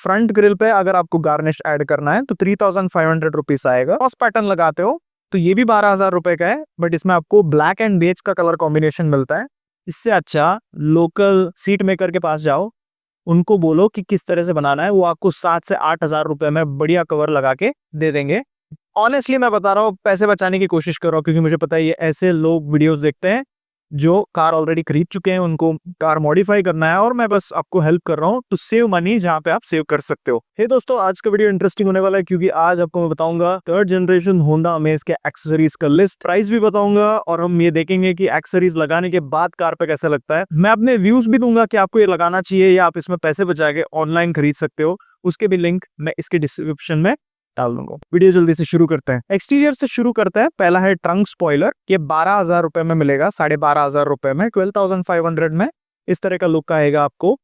Front grille पे अगर आपको गार्निश ऐड करना है तो 3500 रुपीज आएगा। क्रॉस पैटर्न लगाते हो तो ये भी 12,000 रुपए का है, बट इसमें आपको ब्लैक एंड बेज का कलर कॉम्बिनेशन मिलता है। इससे अच्छा लोकल सीट मेकर के पास जाओ, उनको बोलो कि किस तरह से बनाना है, वो आपको 7 से 8 हजार रुपए में बढ़िया कवर लगा के दे देंगे। ऑनेस्टली मैं बता रहा हूँ, पैसे बचाने की कोशिश कर रहा हूँ, क्योंकि मुझे पता है ये ऐसे लोग वीडियोस देखते हैं जो कार ऑलरेडी खरीद चुके हैं, उनको कार मॉडिफाई करना है, और मैं बस आपको हेल्प कर रहा हूँ टू सेव मनी जहाँ पे आप सेव कर सकते हो। हे दोस्तों, आज का वीडियो इंटरेस्टिंग होने वाला है, क्योंकि आज आपको मैं बताऊंगा थर्ड जनरेशन होंडा अमेज के एक्सेसरीज का लिस्ट, प्राइस भी बताऊंगा, और हम ये देखेंगे कि एक्सेसरीज लगाने के बाद कार पे कैसा लगता है। मैं अपने व्यूज भी दूंगा कि आपको ये लगाना चाहिए या आप इसमें पैसे बचा के ऑनलाइन खरीद सकते हो, उसके भी लिंक मैं इसके डिस्क्रिप्शन में डाल दूंगा। वीडियो जल्दी से शुरू करते हैं। एक्सटीरियर से शुरू करते हैं। पहला है ट्रंक स्पॉइलर। ये 12,000 रुपए में मिलेगा, 12,500 रुपए में, 12,500 में इस तरह का लुक आएगा आपको।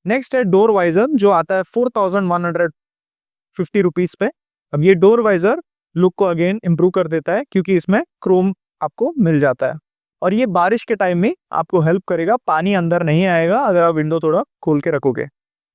नेक्स्ट है डोर वाइजर, जो आता है 4,150 रुपीज पे। अब ये डोर वाइजर लुक को अगेन इंप्रूव कर देता है, क्योंकि इसमें क्रोम आपको मिल जाता है, और ये बारिश के टाइम में आपको हेल्प करेगा, पानी अंदर नहीं आएगा अगर आप विंडो थोड़ा खोल के रखोगे।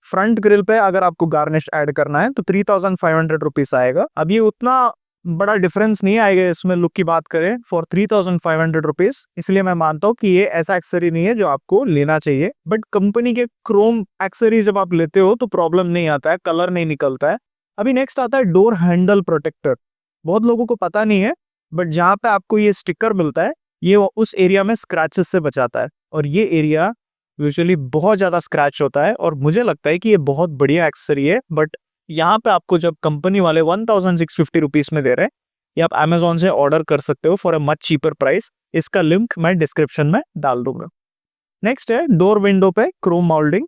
फ्रंट ग्रिल पे अगर आपको गार्निश ऐड करना है तो 3,500 रुपीज आएगा। अब ये उतना बड़ा डिफरेंस नहीं आएगा इसमें लुक की बात करें फॉर 3,500 रुपीज, इसलिए मैं मानता हूँ कि ये ऐसा एक्सेसरी नहीं है जो आपको लेना चाहिए। बट कंपनी के क्रोम एक्सेसरी जब आप लेते हो तो प्रॉब्लम नहीं आता है, कलर नहीं निकलता है। अभी नेक्स्ट आता है डोर हैंडल प्रोटेक्टर। बहुत लोगों को पता नहीं है, बट जहाँ पे आपको ये स्टिकर मिलता है, ये उस एरिया में स्क्रैचेस से बचाता है, और ये एरिया यूजुअली बहुत ज्यादा स्क्रैच होता है, और मुझे लगता है कि ये बहुत बढ़िया एक्सेसरी है। बट यहाँ पे आपको जब कंपनी वाले 1,650 रुपीज में दे रहे हैं, ये आप Amazon से ऑर्डर कर सकते हो for a much cheaper price. इसका लिंक मैं डिस्क्रिप्शन में डाल दूंगा। नेक्स्ट है डोर विंडो पे क्रोम मोल्डिंग।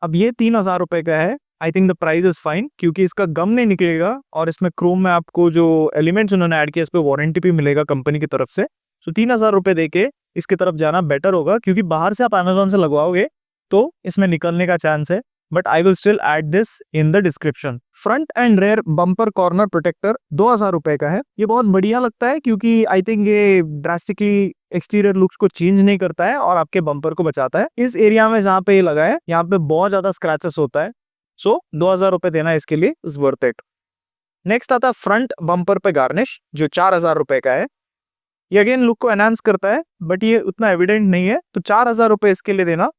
अब ये 3,000 रुपए का है। I think the price is fine, क्योंकि इसका गम नहीं निकलेगा, और इसमें क्रोम में आपको जो एलिमेंट्स उन्होंने ऐड किया इस पे वारंटी भी मिलेगा कंपनी की तरफ से। सो 3,000 रुपए देके इसकी तरफ जाना बेटर होगा, क्योंकि बाहर से आप Amazon से लगवाओगे तो इसमें निकलने का चांस है, but I will still add this in the description. Front end rear bumper corner protector 2,000 रुपए का है। ये बहुत बढ़िया लगता है, क्योंकि आई थिंक ये ड्रास्टिकली एक्सटीरियर लुक्स को चेंज नहीं करता है और आपके बम्पर को बचाता है। इस एरिया में जहाँ पे ये लगा है, यहाँ पे बहुत ज्यादा स्क्रैचेस होता है, सो 2,000 रुपए देना इसके लिए इज वर्थ इट। नेक्स्ट आता है फ्रंट बम्पर पे गार्निश, जो 4,000 रुपए का है। ये अगेन लुक को एनहांस करता है, बट ये उतना एविडेंट नहीं है, तो 4,000 रुपए इसके लिए देना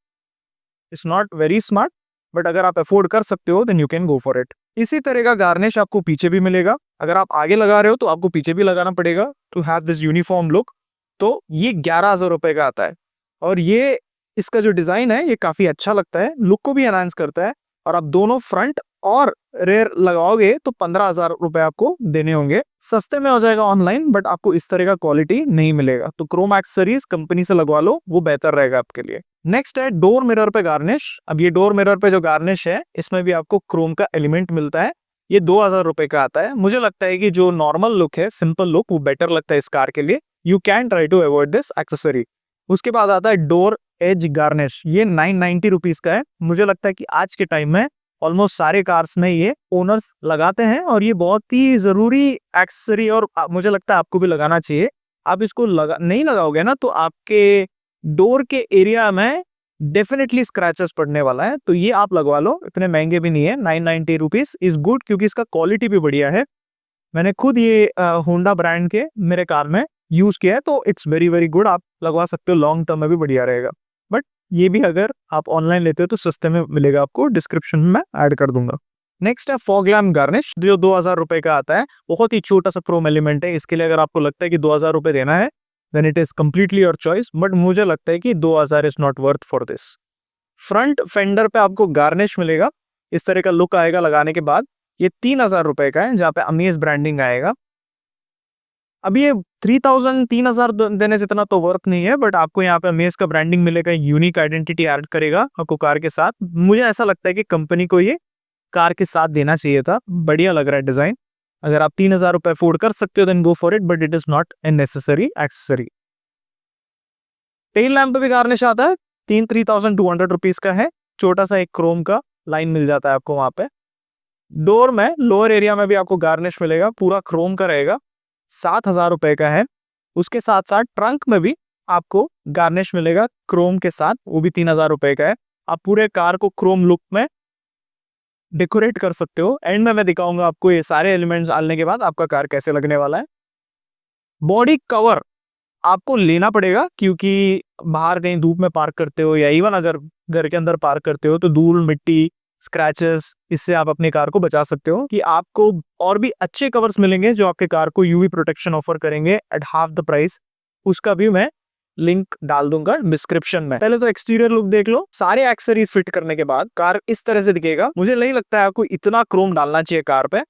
it's not very smart, but अगर आप अफोर्ड कर सकते हो then you can go for it. इसी तरह का गार्निश आपको पीछे भी मिलेगा। अगर आप आगे लगा रहे हो तो आपको पीछे भी लगाना पड़ेगा to have this uniform look. तो ये 11,000 रुपए का आता है, और ये इसका जो डिजाइन है ये काफी अच्छा लगता है, लुक को भी एनहांस करता है, और आप दोनों फ्रंट और रेयर लगाओगे तो 15,000 रुपए आपको देने होंगे। सस्ते में हो जाएगा ऑनलाइन, बट आपको इस तरह का क्वालिटी नहीं मिलेगा, तो क्रोम एक्सेसरीज कंपनी से लगवा लो, वो बेहतर रहेगा आपके लिए। नेक्स्ट है डोर मिरर पे गार्निश। अब ये डोर मिरर पे जो गार्निश है, इसमें भी आपको क्रोम का एलिमेंट मिलता है। ये 2,000 रुपए का आता है। मुझे लगता है कि जो नॉर्मल लुक है, सिंपल लुक, वो बेटर लगता है इस कार के लिए। You can try to avoid this accessory. उसके बाद आता है डोर एज गार्निश। ये 990 रुपीज का है। मुझे लगता है कि आज के टाइम में ऑलमोस्ट सारे कार्स में ये ओनर्स लगाते हैं, और ये बहुत ही जरूरी एक्सेसरी, और मुझे लगता है आपको भी लगाना चाहिए। आप इसको नहीं लगाओगे ना, तो आपके डोर के एरिया में डेफिनेटली स्क्रैचेस पड़ने वाला है, तो ये आप लगवा लो। इतने महंगे भी नहीं है, 990 रुपीज इज गुड, क्योंकि इसका क्वालिटी भी बढ़िया है। मैंने खुद ये होंडा ब्रांड के मेरे कार में यूज किया है, तो इट्स वेरी वेरी गुड। आप लगवा सकते हो, लॉन्ग टर्म में भी बढ़िया रहेगा। बट ये भी अगर आप ऑनलाइन लेते हो तो सस्ते में मिलेगा आपको, डिस्क्रिप्शन में ऐड कर दूंगा। नेक्स्ट है फॉग लैम्प गार्निश, जो 2,000 रुपए का आता है। बहुत ही छोटा सा क्रोम एलिमेंट है। इसके लिए अगर आपको लगता है कि 2,000 रुपए देना है, then it is completely your choice, but मुझे लगता है कि 2,000 is not worth for this. Front fender पे आपको गार्निश मिलेगा, इस तरह का लुक आएगा लगाने के बाद। ये 3,000 रुपए का है, जहाँ पे अमेज ब्रांडिंग आएगा। अब ये 3,000 देने से इतना तो वर्थ नहीं है, बट आपको यहाँ पे अमेज का ब्रांडिंग मिलेगा, यूनिक आइडेंटिटी ऐड करेगा आपको कार के साथ। मुझे ऐसा लगता है कि कंपनी को ये कार के साथ देना चाहिए था। बढ़िया लग रहा है डिजाइन। अगर आप 3,000 रुपए अफोर्ड कर सकते हो then go for it, but it is not a necessary accessory. Tail lamp पे भी गार्निश आता है। 3,200 रुपीज का है। छोटा सा एक क्रोम का लाइन मिल जाता है आपको वहां पे। डोर में लोअर एरिया में भी आपको गार्निश मिलेगा, पूरा क्रोम का रहेगा। 7,000 रुपए का है। उसके साथ साथ ट्रंक में भी आपको गार्निश मिलेगा क्रोम के साथ, वो भी 3,000 रुपए का है। आप पूरे कार को क्रोम लुक में डेकोरेट कर सकते हो। एंड में मैं दिखाऊंगा आपको ये सारे एलिमेंट्स डालने के बाद आपका कार कैसे लगने वाला है। बॉडी कवर आपको लेना पड़ेगा, क्योंकि बाहर कहीं धूप में पार्क करते हो या इवन अगर घर के अंदर पार्क करते हो तो धूल मिट्टी स्क्रैचेस, इससे आप अपनी कार को बचा सकते हो। कि आपको और भी अच्छे कवर्स मिलेंगे जो आपके कार को यूवी प्रोटेक्शन ऑफर करेंगे एट हाफ द प्राइस। उसका भी मैं लिंक डाल दूंगा डिस्क्रिप्शन में। पहले तो एक्सटीरियर लुक देख लो। सारे एक्सेसरीज फिट करने के बाद कार इस तरह से दिखेगा। मुझे नहीं लगता है आपको इतना क्रोम डालना चाहिए कार पे,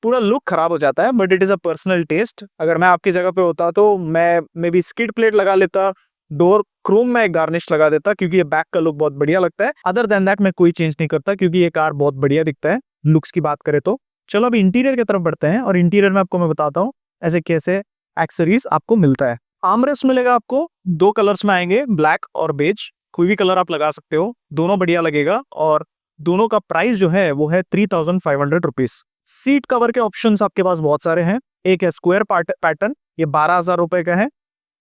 पूरा लुक खराब हो जाता है, but it is a personal taste. अगर मैं आपकी जगह पे होता तो मैं मे बी स्किड प्लेट लगा लेता, डोर क्रोम में एक गार्निश लगा देता, क्योंकि ये बैक का लुक बहुत बढ़िया लगता है। अदर देन दैट मैं कोई चेंज नहीं करता, क्योंकि ये कार बहुत बढ़िया दिखता है लुक्स की बात करें तो। चलो अब इंटीरियर की तरफ बढ़ते हैं, और इंटीरियर में आपको मैं बताता हूँ ऐसे कैसे एक्सेसरीज आपको मिलता है। आर्मरेस्ट मिलेगा आपको, 2 कलर्स में आएंगे, ब्लैक और बेज। कोई भी कलर आप लगा सकते हो, दोनों बढ़िया लगेगा। और दोनों का प्राइस जो है वो है 3500 रुपीज। सीट कवर के ऑप्शंस आपके पास बहुत सारे हैं। एक है स्क्वायर पैटर्न, ये 12,000 रुपए का है।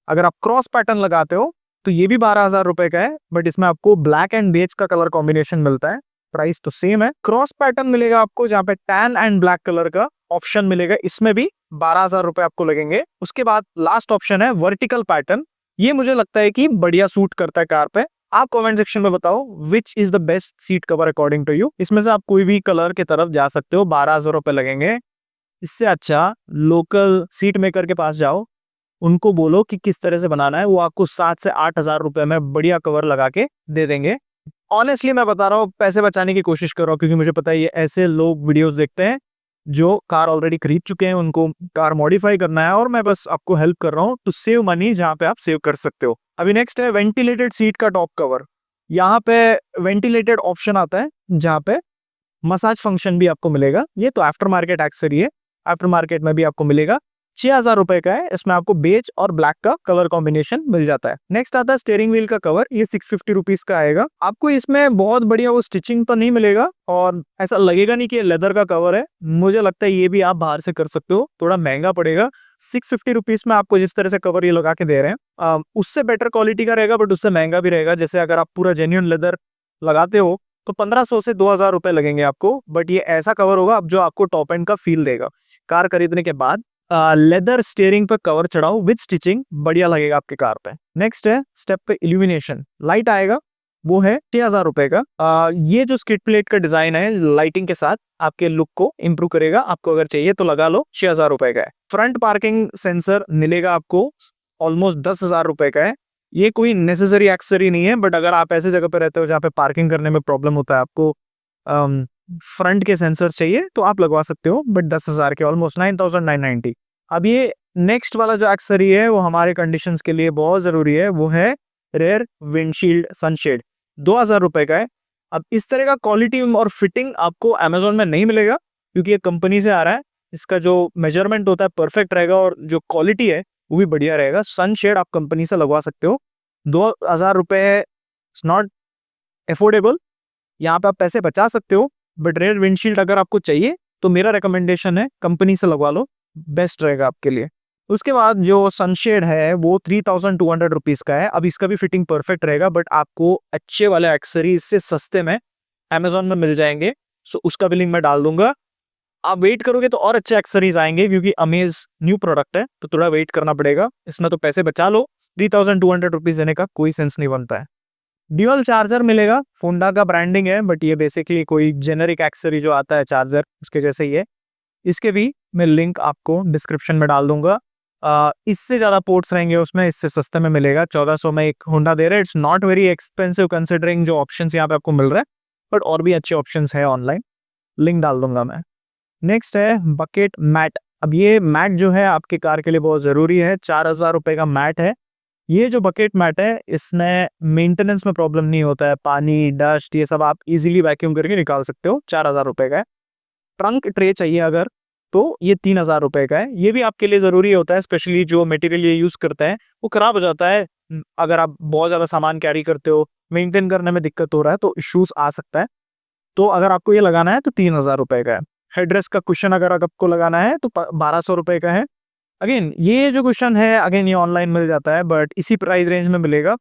अगर आप क्रॉस पैटर्न लगाते हो तो ये भी 12,000 रुपए का है, बट इसमें आपको ब्लैक एंड बेज का कलर कॉम्बिनेशन मिलता है। प्राइस तो सेम है। क्रॉस पैटर्न मिलेगा आपको जहाँ पे टैन एंड ब्लैक कलर का ऑप्शन मिलेगा, इसमें भी 12,000 रुपए आपको लगेंगे। उसके बाद लास्ट ऑप्शन है वर्टिकल पैटर्न। ये मुझे लगता है कि बढ़िया सूट करता है कार पे। आप कमेंट सेक्शन में बताओ which is the best seat cover according to you. इसमें से आप कोई भी कलर की तरफ जा सकते हो, 12,000 रुपए लगेंगे। इससे अच्छा लोकल सीट मेकर के पास जाओ, उनको बोलो कि किस तरह से बनाना है, वो आपको 7 से 8 हजार रुपए में बढ़िया कवर लगा के दे देंगे। ऑनेस्टली मैं बता रहा हूँ, पैसे बचाने की कोशिश कर रहा हूँ, क्योंकि मुझे पता है ये ऐसे लोग वीडियोस देखते हैं जो कार ऑलरेडी खरीद चुके हैं, उनको कार मॉडिफाई करना है, और मैं बस आपको हेल्प कर रहा हूँ टू सेव मनी जहाँ पे आप सेव कर सकते हो। अभी नेक्स्ट है वेंटिलेटेड सीट का टॉप कवर। यहाँ पे वेंटिलेटेड ऑप्शन आता है जहाँ पे मसाज फंक्शन भी आपको मिलेगा। ये तो आफ्टर मार्केट एक्सेसरी है, आफ्टर मार्केट में भी आपको मिलेगा। 6,000 रुपए का है। इसमें आपको बेज और ब्लैक का कलर कॉम्बिनेशन मिल जाता है। नेक्स्ट आता है स्टीयरिंग व्हील का कवर, ये 650 रुपीज का आएगा। आपको इसमें बहुत बढ़िया वो स्टिचिंग तो नहीं मिलेगा, और ऐसा लगेगा नहीं कि ये लेदर का कवर है। मुझे लगता है ये भी आप बाहर से कर सकते हो, थोड़ा महंगा पड़ेगा। 650 रुपीज में आपको जिस तरह से कवर ये लगा के दे रहे हैं, उससे बेटर क्वालिटी का रहेगा, बट उससे महंगा भी रहेगा। जैसे अगर आप पूरा जेन्युइन लेदर लगाते हो तो 1500 से 2,000 रुपए लगेंगे आपको, बट ये ऐसा कवर होगा अब जो आपको टॉप एंड का फील देगा। कार खरीदने के बाद लेदर स्टीयरिंग पे कवर चढ़ाओ विद स्टिचिंग, बढ़िया लगेगा आपके कार पे। नेक्स्ट है स्टेप पे इल्यूमिनेशन लाइट आएगा, वो है 6,000 रुपए का। ये जो स्किड प्लेट का डिजाइन है लाइटिंग के साथ आपके लुक को इंप्रूव करेगा। आपको अगर चाहिए तो लगा लो, 6,000 रुपए का है। फ्रंट पार्किंग सेंसर मिलेगा आपको, ऑलमोस्ट 10,000 रुपए का है। ये कोई नेसेसरी एक्सेसरी नहीं है, बट अगर आप ऐसे जगह पे रहते हो जहाँ पे पार्किंग करने में प्रॉब्लम होता है, आपको फ्रंट के सेंसर चाहिए तो आप लगवा सकते हो, बट 10,000 के, ऑलमोस्ट 9,990। अब ये नेक्स्ट वाला जो एक्सेसरी है वो हमारे कंडीशंस के लिए बहुत जरूरी है, वो है रेयर विंडशील्ड सनशेड, 2,000 रुपए का है। अब इस तरह का क्वालिटी और फिटिंग आपको अमेजोन में नहीं मिलेगा, क्योंकि ये कंपनी से आ रहा है। इसका जो मेजरमेंट होता है परफेक्ट रहेगा, और जो क्वालिटी है वो भी बढ़िया रहेगा। सनशेड आप कंपनी से लगवा सकते हो, 2,000 रुपए इट्स नॉट अफोर्डेबल। यहाँ पे आप पैसे बचा सकते हो, बट रेयर विंडशील्ड अगर आपको चाहिए तो मेरा रिकमेंडेशन है कंपनी से लगवा लो, बेस्ट रहेगा आपके लिए। उसके बाद जो सनशेड है वो 3,200 रुपीज का है। अब इसका भी फिटिंग परफेक्ट रहेगा, बट आपको अच्छे वाले एक्सेसरी इससे सस्ते में अमेजोन में मिल जाएंगे। सो उसका भी लिंक मैं डाल दूंगा। आप वेट करोगे तो और अच्छे एक्सेसरीज आएंगे, क्योंकि अमेज न्यू प्रोडक्ट है तो थोड़ा वेट करना पड़ेगा। इसमें तो पैसे बचा लो, 3,200 रुपीज देने का कोई सेंस नहीं बनता है। ड्यूअल चार्जर मिलेगा, होंडा का ब्रांडिंग है, बट ये बेसिकली कोई जेनेरिक एक्सेसरी जो आता है चार्जर उसके जैसे ही है। इसके भी मैं लिंक आपको डिस्क्रिप्शन में डाल दूंगा। इससे ज़्यादा पोर्ट्स रहेंगे उसमें, इससे सस्ते में मिलेगा। 1,400 में एक होंडा दे रहा है। It's not very expensive considering जो ऑप्शंस यहाँ पे आपको मिल रहा है, बट और भी अच्छे ऑप्शंस है ऑनलाइन, लिंक डाल दूंगा मैं। नेक्स्ट है बकेट मैट। अब ये मैट जो है आपके कार के लिए बहुत ज़रूरी है, 4,000 रुपये का मैट है। ये जो बकेट मैट है इसमें मेंटेनेंस में प्रॉब्लम नहीं होता है, पानी डस्ट ये सब आप इजीली वैक्यूम करके निकाल सकते हो। 4,000 रुपये का है। ट्रंक ट्रे चाहिए अगर, तो ये 3,000 रुपये का है। ये भी आपके लिए ज़रूरी होता है, स्पेशली जो मटेरियल ये यूज़ करते हैं वो ख़राब हो जाता है। अगर आप बहुत ज़्यादा सामान कैरी करते हो, मेंटेन करने में दिक्कत हो रहा है तो इश्यूज आ सकता है। तो अगर आपको ये लगाना है तो 3,000 रुपये का है। हेडरेस्ट का कुशन अगर आपको लगाना है तो 1,200 रुपये का है। अगेन ये जो क्वेश्चन है, अगेन ये ऑनलाइन मिल जाता है, बट इसी प्राइस रेंज में मिलेगा।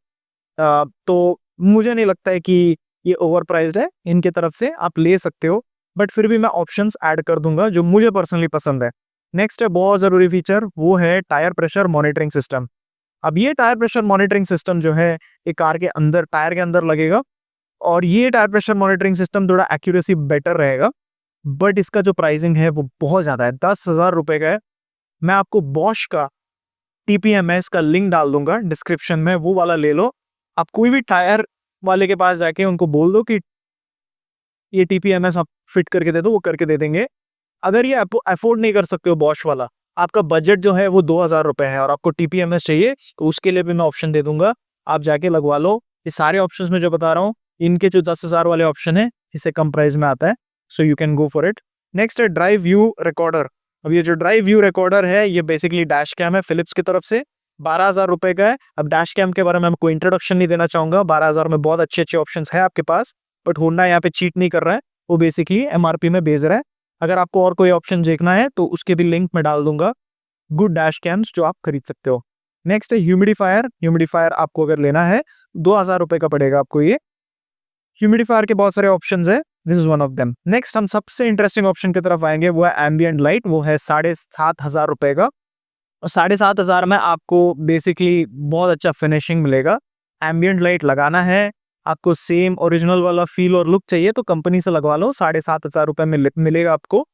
तो मुझे नहीं लगता है कि ये ओवर प्राइस्ड है, इनके तरफ से आप ले सकते हो। बट फिर भी मैं ऑप्शंस ऐड कर दूंगा जो मुझे पर्सनली पसंद है। नेक्स्ट है बहुत ज़रूरी फीचर, वो है टायर प्रेशर मॉनिटरिंग सिस्टम। अब ये टायर प्रेशर मॉनिटरिंग सिस्टम जो है एक कार के अंदर टायर के अंदर लगेगा, और ये टायर प्रेशर मॉनिटरिंग सिस्टम थोड़ा एक्यूरेसी बेटर रहेगा, बट इसका जो प्राइसिंग है वो बहुत ज़्यादा है, 10,000 रुपये का है। मैं आपको बॉश का TPMS का लिंक डाल दूंगा डिस्क्रिप्शन में, वो वाला ले लो। आप कोई भी टायर वाले के पास जाके उनको बोल दो कि ये TPMS आप फिट करके दे दो, वो करके दे देंगे। अगर ये अफोर्ड नहीं कर सकते हो बॉश वाला, आपका बजट जो है वो 2,000 रुपये है और आपको TPMS चाहिए, तो उसके लिए भी मैं ऑप्शन दे दूंगा, आप जाके लगवा लो। ये सारे ऑप्शंस में जो बता रहा हूँ, इनके जो 10,000 वाले ऑप्शन है इससे कम प्राइस में आता है, so you can go for it. Next है ड्राइव व्यू रिकॉर्डर। अब ये जो ड्राइव व्यू रिकॉर्डर है ये बेसिकली डैश कैम है फिलिप्स की तरफ से, 12,000 रुपये का है। अब डैश कैम के बारे में कोई इंट्रोडक्शन नहीं देना चाहूंगा, 12,000 में बहुत अच्छे अच्छे ऑप्शन है आपके पास, बट होंडा यहाँ पे चीट नहीं कर रहा है, वो बेसिकली MRP में बेच रहा है। अगर आपको और कोई ऑप्शन देखना है तो उसके भी लिंक में डाल दूंगा, गुड डैश कैम्स जो आप खरीद सकते हो। नेक्स्ट है ह्यूमिडिफायर। ह्यूमिडिफायर आपको अगर लेना है 2,000 रुपये का पड़ेगा आपको ये। ह्यूमिडिफायर के बहुत सारे ऑप्शंस है, this is one of them. Next हम सबसे इंटरेस्टिंग ऑप्शन की तरफ आएंगे, वो है एम्बिएंट लाइट, वो है 7,500 रुपये का। और 7,500 में आपको बेसिकली बहुत अच्छा फिनिशिंग मिलेगा। एम्बिएंट लाइट लगाना है आपको, सेम ओरिजिनल वाला फील और लुक चाहिए तो कंपनी से लगवा लो, 7,500 रुपये में मिलेगा आपको,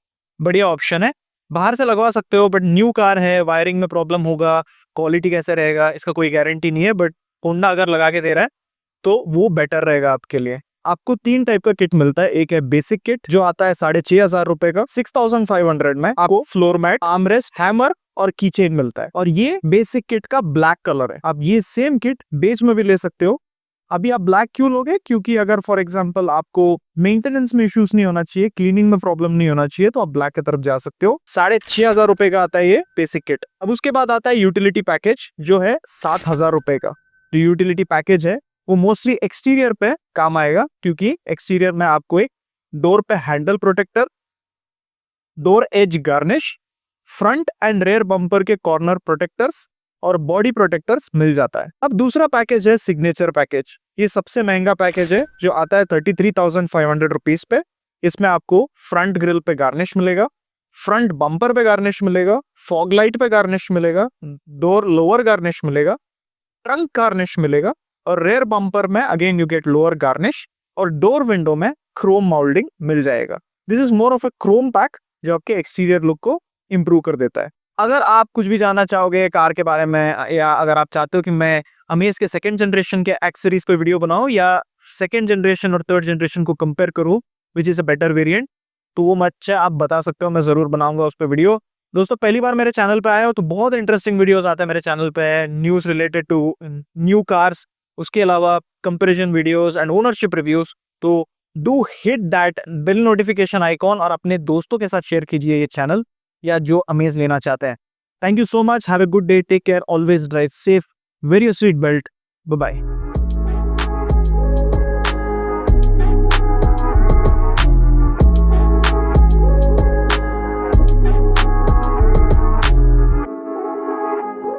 बढ़िया ऑप्शन है। बाहर से लगवा सकते हो, बट न्यू कार है, वायरिंग में प्रॉब्लम होगा, क्वालिटी कैसे रहेगा इसका कोई गारंटी नहीं है, बट होंडा अगर लगा के दे रहा है तो वो बेटर रहेगा आपके लिए। आपको 3 टाइप का किट मिलता है, एक है बेसिक किट जो आता है 6,500 रुपए का, 6,500 में आपको फ्लोर मैट, आर्मरेस्ट, हैमर और कीचेन मिलता है, और ये बेसिक किट का ब्लैक कलर है। आप ये सेम किट बेज में भी ले सकते हो। अभी आप ब्लैक क्यों लोगे, क्योंकि अगर फॉर एग्जांपल आपको मेंटेनेंस में इश्यूज नहीं होना चाहिए, क्लीनिंग में प्रॉब्लम नहीं होना चाहिए, तो आप ब्लैक की तरफ जा सकते हो। 6,500 रुपए का आता है ये बेसिक किट। अब उसके बाद आता है यूटिलिटी पैकेज जो है 7,000 रुपए का। जो यूटिलिटी पैकेज है वो मोस्टली एक्सटीरियर पे काम आएगा, क्योंकि एक्सटीरियर में आपको एक डोर पे handle protector, door edge garnish, front end rear bumper के कॉर्नर प्रोटेक्टर्स और बॉडी प्रोटेक्टर्स मिल जाता है। अब दूसरा पैकेज है सिग्नेचर पैकेज। ये सबसे महंगा पैकेज है जो आता है 33,500 रुपीज पे। इसमें आपको फ्रंट ग्रिल पे गार्निश मिलेगा, फ्रंट बम्पर पे गार्निश मिलेगा, फॉग लाइट पे गार्निश मिलेगा, डोर लोअर गार्निश मिलेगा, ट्रंक गार्निश मिलेगा, और रेयर बम्पर में again you get lower garnish, और डोर विंडो में क्रोम माउल्डिंग मिल जाएगा। This is more of a Chrome pack जो आपके एक्सटीरियर लुक को इंप्रूव कर देता है। अगर आप कुछ भी जानना चाहोगे कार के बारे में, या अगर आप चाहते हो कि मैं अमेज के सेकंड जनरेशन के एक्स सीरीज पे वीडियो बनाऊं, या सेकंड जनरेशन और थर्ड जनरेशन को कंपेयर करूं which is a better variant, तो वो मुझसे आप बता सकते हो, मैं जरूर बनाऊंगा उस पर वीडियो। दोस्तों पहली बार मेरे चैनल पे आए हो तो बहुत इंटरेस्टिंग वीडियोस आते हैं मेरे चैनल पे, news related to new cars, उसके अलावा comparison videos and ownership reviews. तो do hit that bell notification icon और अपने दोस्तों के साथ शेयर कीजिए ये चैनल, या जो अमेज लेना चाहते हैं। Thank you so much, have a good day, take care, always drive safe, wear your seat belt, bye bye.